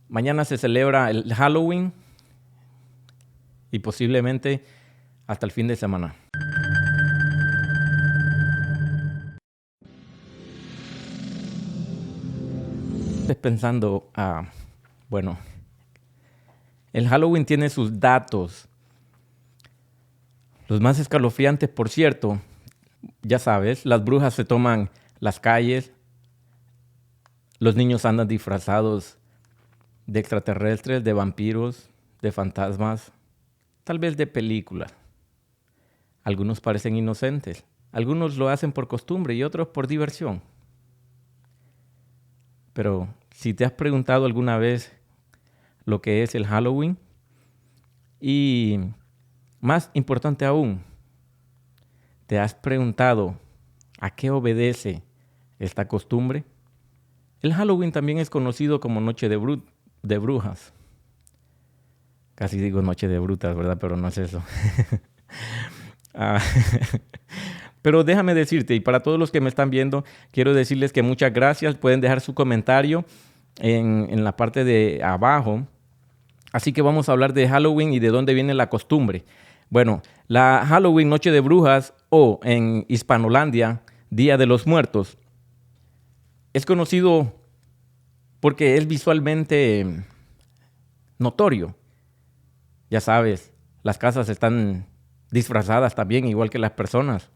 Mañana se celebra el Halloween y posiblemente hasta el fin de semana. Estoy pensando, bueno, el Halloween tiene sus datos. Los más escalofriantes, por cierto, ya sabes, las brujas se toman las calles, los niños andan disfrazados de extraterrestres, de vampiros, de fantasmas, tal vez de películas. Algunos parecen inocentes, algunos lo hacen por costumbre y otros por diversión. Pero si te has preguntado alguna vez lo que es el Halloween, y más importante aún, ¿te has preguntado a qué obedece esta costumbre? El Halloween también es conocido como Noche de Brujas. Casi digo Noche de Brutas, ¿verdad? Pero no es eso. Pero déjame decirte, y para todos los que me están viendo, quiero decirles que muchas gracias. Pueden dejar su comentario en la parte de abajo. Así que vamos a hablar de Halloween y de dónde viene la costumbre. Bueno, la Halloween, Noche de Brujas, o en Hispanolandia, Día de los Muertos, es conocido porque es visualmente notorio. Ya sabes, las casas están disfrazadas también, igual que las personas.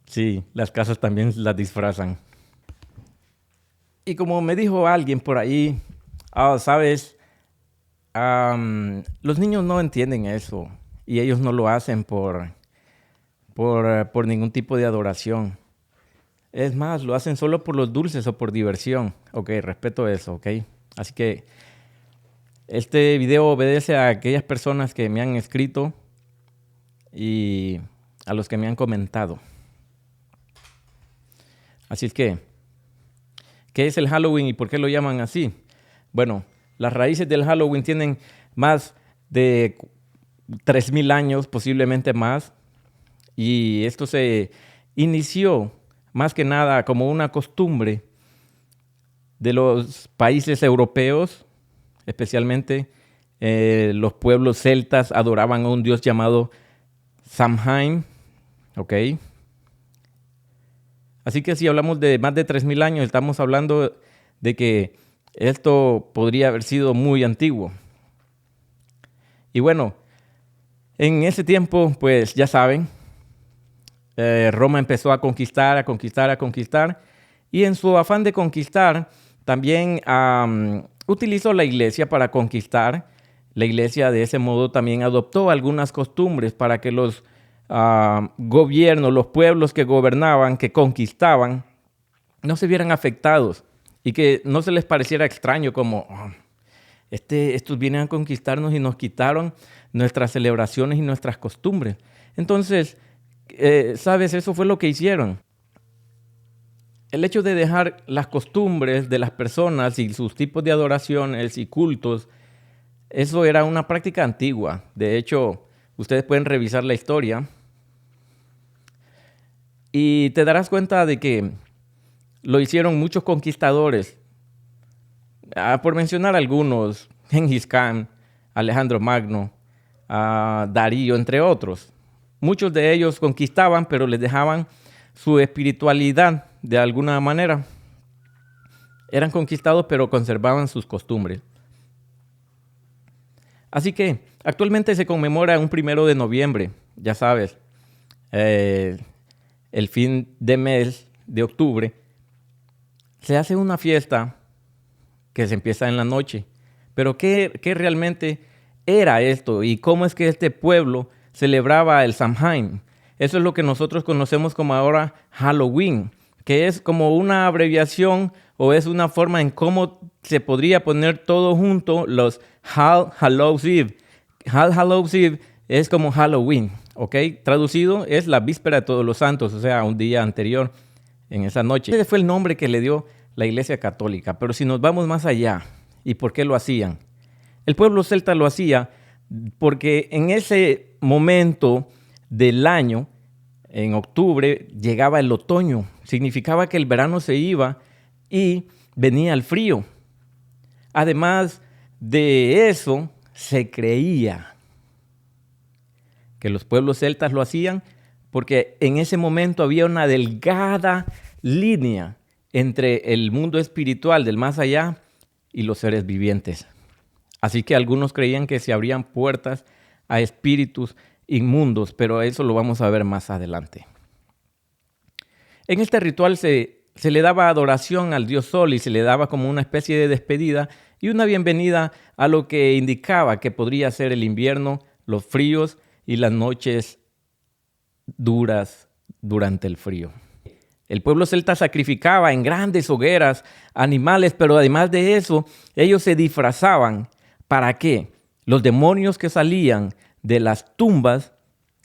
Sí, las casas también las disfrazan. Y como me dijo alguien por ahí, sabes, los niños no entienden eso y ellos no lo hacen por ningún tipo de adoración. Es más, lo hacen solo por los dulces o por diversión. Ok, respeto eso, ok. Así que este video obedece a aquellas personas que me han escrito y a los que me han comentado. Así es que, ¿qué es el Halloween y por qué lo llaman así? Bueno, las raíces del Halloween tienen más de 3,000 años, posiblemente más. Y esto se inició más que nada como una costumbre de los países europeos, especialmente los pueblos celtas adoraban a un dios llamado Samhain, ¿ok? Así que si hablamos de más de 3,000 años, estamos hablando de que esto podría haber sido muy antiguo. Y bueno, en ese tiempo, pues ya saben, Roma empezó a conquistar, y en su afán de conquistar, también utilizó la iglesia para conquistar. La iglesia de ese modo también adoptó algunas costumbres para que los gobiernos, los pueblos que gobernaban, que conquistaban, no se vieran afectados y que no se les pareciera extraño como estos vienen a conquistarnos y nos quitaron nuestras celebraciones y nuestras costumbres. Entonces, ¿sabes? Eso fue lo que hicieron. El hecho de dejar las costumbres de las personas y sus tipos de adoraciones y cultos, eso era una práctica antigua. De hecho, ustedes pueden revisar la historia y te darás cuenta de que lo hicieron muchos conquistadores. Por mencionar algunos, Gengis Khan, Alejandro Magno, Darío, entre otros. Muchos de ellos conquistaban, pero les dejaban su espiritualidad de alguna manera. Eran conquistados, pero conservaban sus costumbres. Así que actualmente se conmemora un 1 de noviembre, ya sabes, el fin de mes de octubre. Se hace una fiesta que se empieza en la noche. Pero ¿qué realmente era esto? ¿Y cómo es que este pueblo celebraba el Samhain? Eso es lo que nosotros conocemos como ahora Halloween, que es como una abreviación o es una forma en cómo se podría poner todo junto los All Hallows Eve. All Hallows Eve es como Halloween, ¿ok? Traducido es la víspera de Todos los Santos, o sea, un día anterior en esa noche. Ese fue el nombre que le dio la Iglesia Católica. Pero si nos vamos más allá, ¿y por qué lo hacían? El pueblo celta lo hacía porque en ese momento del año, en octubre, llegaba el otoño. Significaba que el verano se iba y venía el frío. Además de eso, se creía que los pueblos celtas lo hacían porque en ese momento había una delgada línea entre el mundo espiritual del más allá y los seres vivientes. Así que algunos creían que se abrían puertas a espíritus inmundos, pero eso lo vamos a ver más adelante. En este ritual se le daba adoración al dios Sol y se le daba como una especie de despedida y una bienvenida a lo que indicaba que podría ser el invierno, los fríos y las noches duras durante el frío. El pueblo celta sacrificaba en grandes hogueras animales, pero además de eso, ellos se disfrazaban. ¿Para qué? Los demonios que salían de las tumbas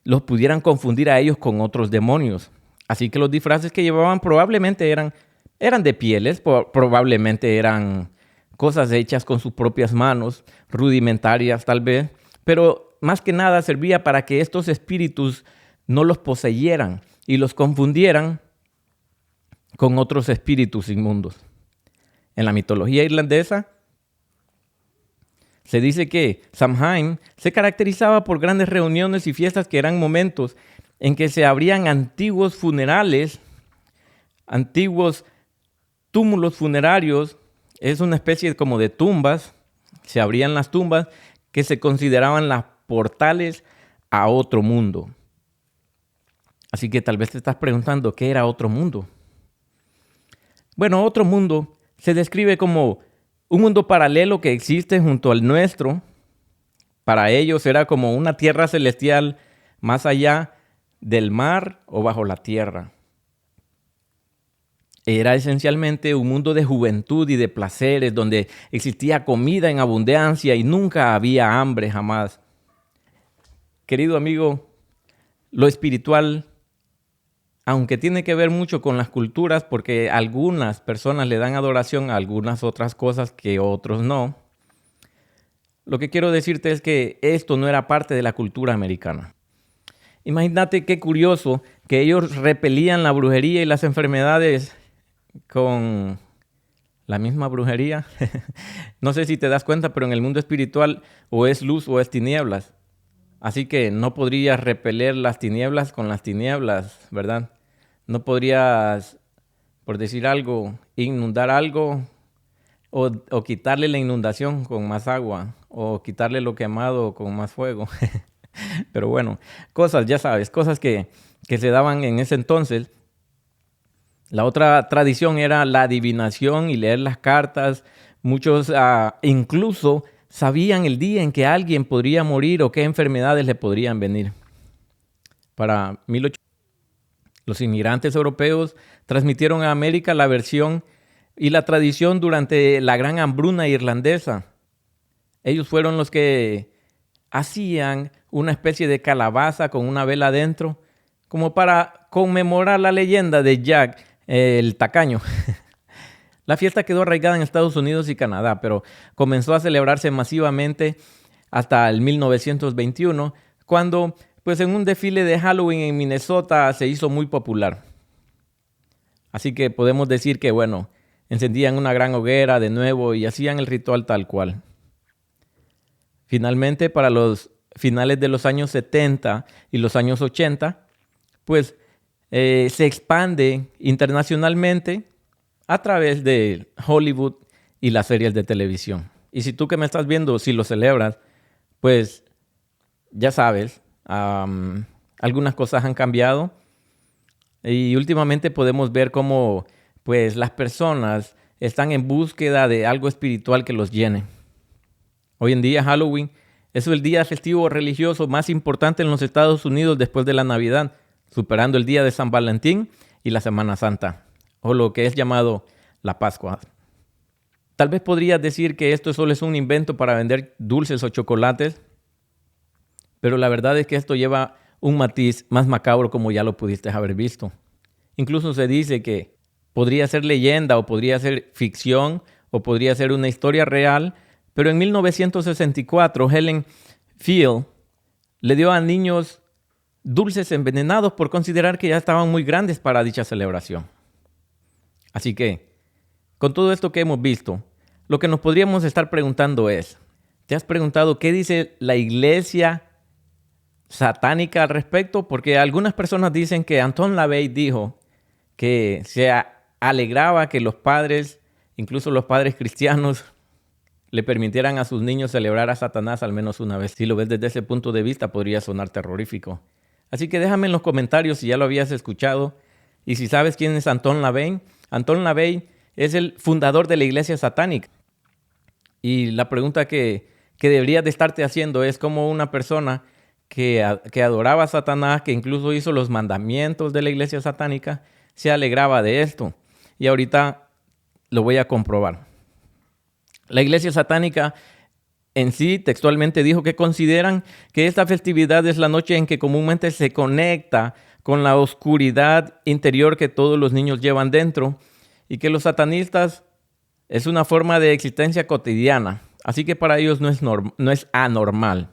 los pudieran confundir a ellos con otros demonios. Así que los disfraces que llevaban probablemente eran de pieles, probablemente eran cosas hechas con sus propias manos, rudimentarias tal vez, pero más que nada servía para que estos espíritus no los poseyeran y los confundieran con otros espíritus inmundos. En la mitología irlandesa se dice que Samhain se caracterizaba por grandes reuniones y fiestas que eran momentos en que se abrían antiguos funerales, antiguos túmulos funerarios. Es una especie como de tumbas, se abrían las tumbas que se consideraban las portales a otro mundo. Así que tal vez te estás preguntando, ¿qué era otro mundo? Bueno, otro mundo se describe como un mundo paralelo que existe junto al nuestro. Para ellos era como una tierra celestial más allá del mar o bajo la tierra. Era esencialmente un mundo de juventud y de placeres, donde existía comida en abundancia y nunca había hambre jamás. Querido amigo, lo espiritual, aunque tiene que ver mucho con las culturas, porque algunas personas le dan adoración a algunas otras cosas que otros no, lo que quiero decirte es que esto no era parte de la cultura americana. Imagínate qué curioso que ellos repelían la brujería y las enfermedades con la misma brujería. No sé si te das cuenta, pero en el mundo espiritual o es luz o es tinieblas. Así que no podrías repeler las tinieblas con las tinieblas, ¿verdad? No podrías, por decir algo, inundar algo o quitarle la inundación con más agua o quitarle lo quemado con más fuego. Pero bueno, cosas, ya sabes, cosas que se daban en ese entonces. La otra tradición era la adivinación y leer las cartas. Muchos incluso sabían el día en que alguien podría morir o qué enfermedades le podrían venir. Para 1800, los inmigrantes europeos transmitieron a América la versión y la tradición durante la gran hambruna irlandesa. Ellos fueron los que hacían una especie de calabaza con una vela adentro, como para conmemorar la leyenda de Jack el tacaño. La fiesta quedó arraigada en Estados Unidos y Canadá, pero comenzó a celebrarse masivamente hasta el 1921, cuando pues en un desfile de Halloween en Minnesota se hizo muy popular. Así que podemos decir que, bueno, encendían una gran hoguera de nuevo y hacían el ritual tal cual. Finalmente, para los finales de los años 70 y los años 80, pues se expande internacionalmente a través de Hollywood y las series de televisión. Y si tú que me estás viendo, si lo celebras, pues ya sabes, algunas cosas han cambiado y últimamente podemos ver cómo pues, las personas están en búsqueda de algo espiritual que los llene. Hoy en día Halloween es el día festivo religioso más importante en los Estados Unidos después de la Navidad, superando el día de San Valentín y la Semana Santa, o lo que es llamado la Pascua. Tal vez podrías decir que esto solo es un invento para vender dulces o chocolates, pero la verdad es que esto lleva un matiz más macabro, como ya lo pudiste haber visto. Incluso se dice que podría ser leyenda o podría ser ficción o podría ser una historia real, pero en 1964 Helen Field le dio a niños dulces envenenados por considerar que ya estaban muy grandes para dicha celebración. Así que, con todo esto que hemos visto, lo que nos podríamos estar preguntando es, ¿te has preguntado qué dice la iglesia satánica al respecto? Porque algunas personas dicen que Anton LaVey dijo que se alegraba que los padres, incluso los padres cristianos, le permitieran a sus niños celebrar a Satanás al menos una vez. Si lo ves desde ese punto de vista, podría sonar terrorífico. Así que déjame en los comentarios si ya lo habías escuchado y si sabes quién es Anton LaVey. Anton LaVey es el fundador de la iglesia satánica. Y la pregunta que deberías de estarte haciendo es cómo una persona que adoraba a Satanás, que incluso hizo los mandamientos de la iglesia satánica, se alegraba de esto. Y ahorita lo voy a comprobar. La iglesia satánica en sí textualmente dijo que consideran que esta festividad es la noche en que comúnmente se conecta con la oscuridad interior que todos los niños llevan dentro y que los satanistas es una forma de existencia cotidiana. Así que para ellos no es anormal.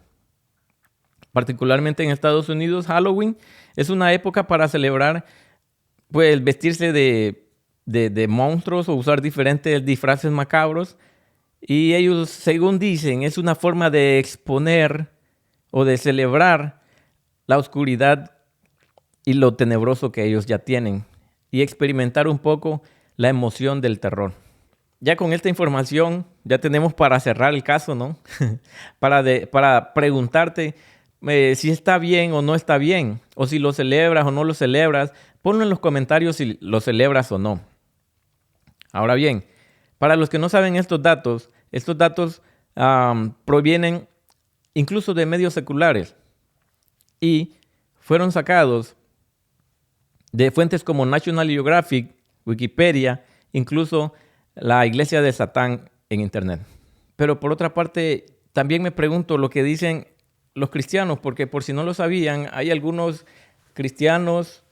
Particularmente en Estados Unidos, Halloween es una época para celebrar, pues vestirse de monstruos o usar diferentes disfraces macabros. Y ellos, según dicen, es una forma de exponer o de celebrar la oscuridad y lo tenebroso que ellos ya tienen y experimentar un poco la emoción del terror. Ya con esta información ya tenemos para cerrar el caso, ¿no? para preguntarte si está bien o no está bien, o si lo celebras o no lo celebras. Ponlo en los comentarios si lo celebras o no. Ahora bien, para los que no saben estos datos provienen incluso de medios seculares y fueron sacados de fuentes como National Geographic, Wikipedia, incluso la iglesia de Satán en Internet. Pero por otra parte, también me pregunto lo que dicen los cristianos, porque por si no lo sabían, hay algunos cristianos,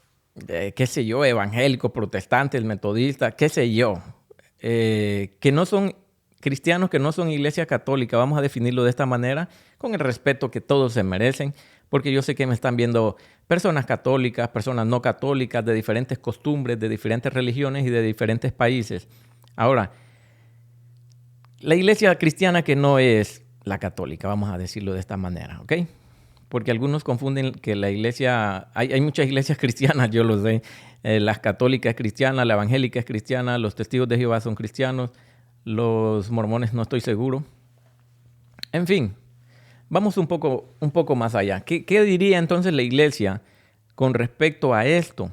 evangélicos, protestantes, metodistas, que no son cristianos, que no son iglesia católica, vamos a definirlo de esta manera, con el respeto que todos se merecen, porque yo sé que me están viendo personas católicas, personas no católicas, de diferentes costumbres, de diferentes religiones y de diferentes países. Ahora, la iglesia cristiana que no es la católica, vamos a decirlo de esta manera, ¿ok? Porque algunos confunden que la iglesia, hay muchas iglesias cristianas, yo lo sé, la católica es cristiana, la evangélica es cristiana, los testigos de Jehová son cristianos, los mormones no estoy seguro. En fin, vamos un poco más allá. ¿Qué diría entonces la iglesia con respecto a esto?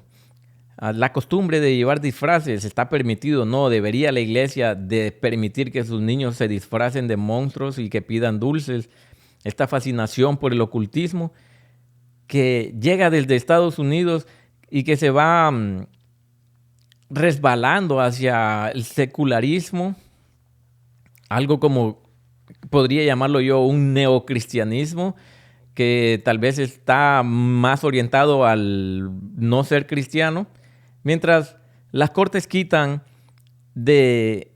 La costumbre de llevar disfraces, ¿está permitido? No, ¿debería la iglesia de permitir que sus niños se disfracen de monstruos y que pidan dulces? Esta fascinación por el ocultismo que llega desde Estados Unidos y que se va resbalando hacia el secularismo, algo como podría llamarlo yo un neocristianismo, que tal vez está más orientado al no ser cristiano, mientras las cortes quitan de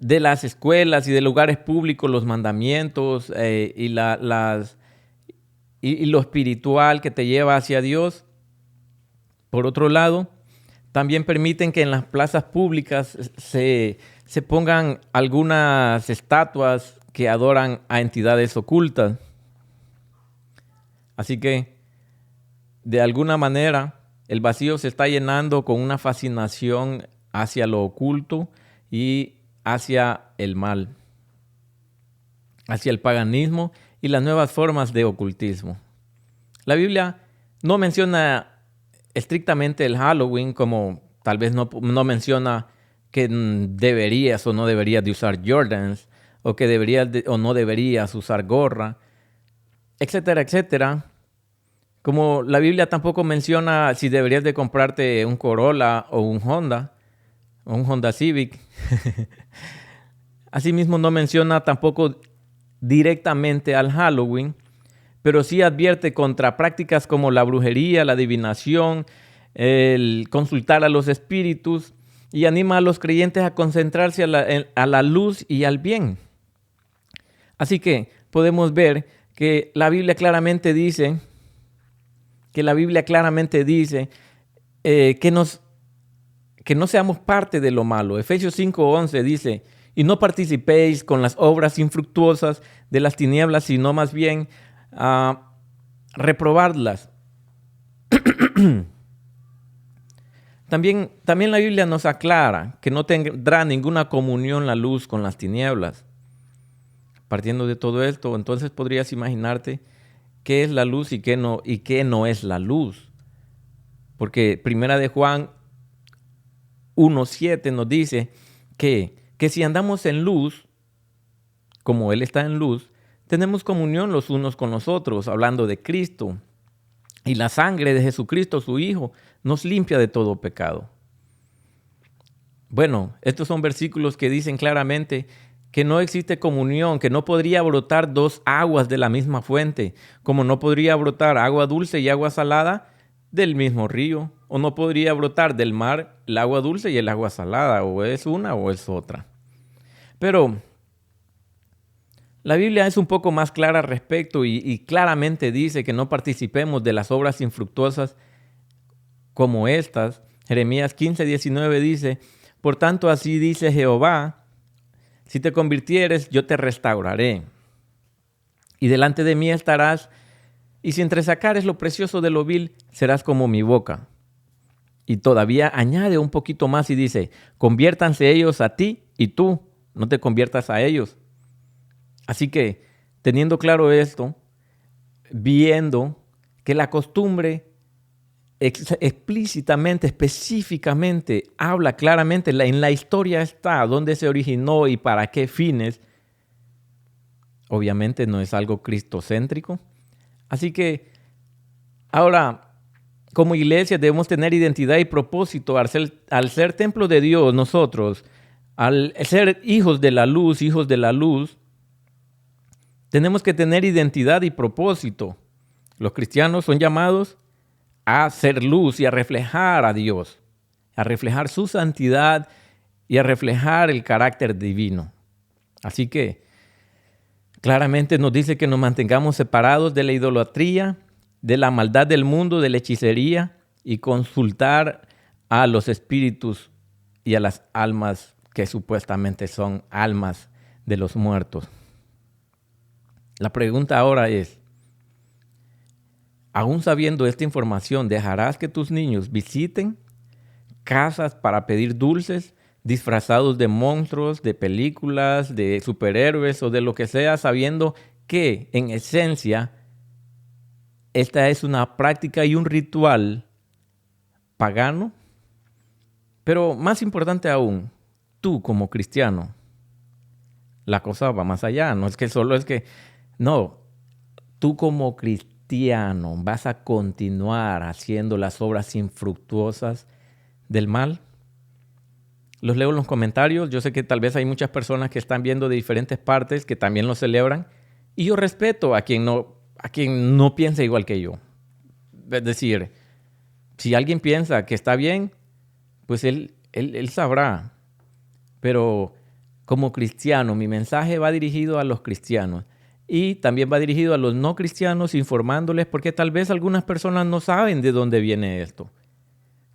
las escuelas y de lugares públicos los mandamientos y lo espiritual que te lleva hacia Dios. Por otro lado, también permiten que en las plazas públicas se pongan algunas estatuas que adoran a entidades ocultas. Así que, de alguna manera, el vacío se está llenando con una fascinación hacia lo oculto y hacia el mal, hacia el paganismo y las nuevas formas de ocultismo. La Biblia no menciona estrictamente el Halloween, como tal vez no menciona que deberías o no deberías de usar Jordans, o que deberías o no deberías usar gorra, etcétera, etcétera. Como la Biblia tampoco menciona si deberías de comprarte un Corolla o un Honda Civic. Asimismo, no menciona tampoco directamente al Halloween, pero sí advierte contra prácticas como la brujería, la adivinación, el consultar a los espíritus, y anima a los creyentes a concentrarse a la luz y al bien. Así que podemos ver que la Biblia claramente dice que que no seamos parte de lo malo. Efesios 5:11 dice, y no participéis con las obras infructuosas de las tinieblas, sino más bien reprobadlas. También la Biblia nos aclara que no tendrá ninguna comunión la luz con las tinieblas. Partiendo de todo esto, entonces podrías imaginarte qué es la luz y qué no es la luz. Porque Primera de Juan 1:7 nos dice que si andamos en luz, como Él está en luz, tenemos comunión los unos con los otros, hablando de Cristo. Y la sangre de Jesucristo, su Hijo, nos limpia de todo pecado. Bueno, estos son versículos que dicen claramente que no existe comunión, que no podría brotar dos aguas de la misma fuente, como no podría brotar agua dulce y agua salada del mismo río, o no podría brotar del mar el agua dulce y el agua salada, o es una o es otra. Pero la Biblia es un poco más clara al respecto y claramente dice que no participemos de las obras infructuosas como estas. Jeremías 15:19 dice, por tanto así dice Jehová, si te convirtieres, yo te restauraré. Y delante de mí estarás, y si entresacares lo precioso de lo vil, serás como mi boca. Y todavía añade un poquito más y dice, conviértanse ellos a ti y tú no te conviertas a ellos. Así que, teniendo claro esto, viendo que la costumbre explícitamente, específicamente, habla claramente, en la historia está dónde se originó y para qué fines, obviamente no es algo cristocéntrico. Así que, ahora, como iglesia debemos tener identidad y propósito al ser templo de Dios nosotros, al ser hijos de la luz, tenemos que tener identidad y propósito. Los cristianos son llamados a ser luz y a reflejar a Dios, a reflejar su santidad y a reflejar el carácter divino. Así que claramente nos dice que nos mantengamos separados de la idolatría, de la maldad del mundo, de la hechicería y consultar a los espíritus y a las almas que supuestamente son almas de los muertos. La pregunta ahora es, aún sabiendo esta información, ¿dejarás que tus niños visiten casas para pedir dulces disfrazados de monstruos, de películas, de superhéroes o de lo que sea, sabiendo que en esencia esta es una práctica y un ritual pagano? Pero más importante aún, tú como cristiano, la cosa va más allá. No, tú como cristiano vas a continuar haciendo las obras infructuosas del mal. Los leo en los comentarios. Yo sé que tal vez hay muchas personas que están viendo de diferentes partes que también lo celebran. Y yo respeto a quien no piensa igual que yo. Es decir, si alguien piensa que está bien, pues él sabrá. Pero como cristiano, mi mensaje va dirigido a los cristianos. Y también va dirigido a los no cristianos, informándoles, porque tal vez algunas personas no saben de dónde viene esto.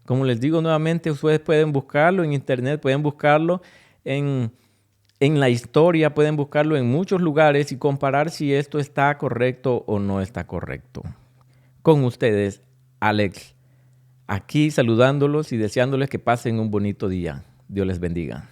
Como les digo nuevamente, ustedes pueden buscarlo en internet, pueden buscarlo en la historia, pueden buscarlo en muchos lugares y comparar si esto está correcto o no está correcto. Con ustedes, Alex, aquí saludándolos y deseándoles que pasen un bonito día. Dios les bendiga.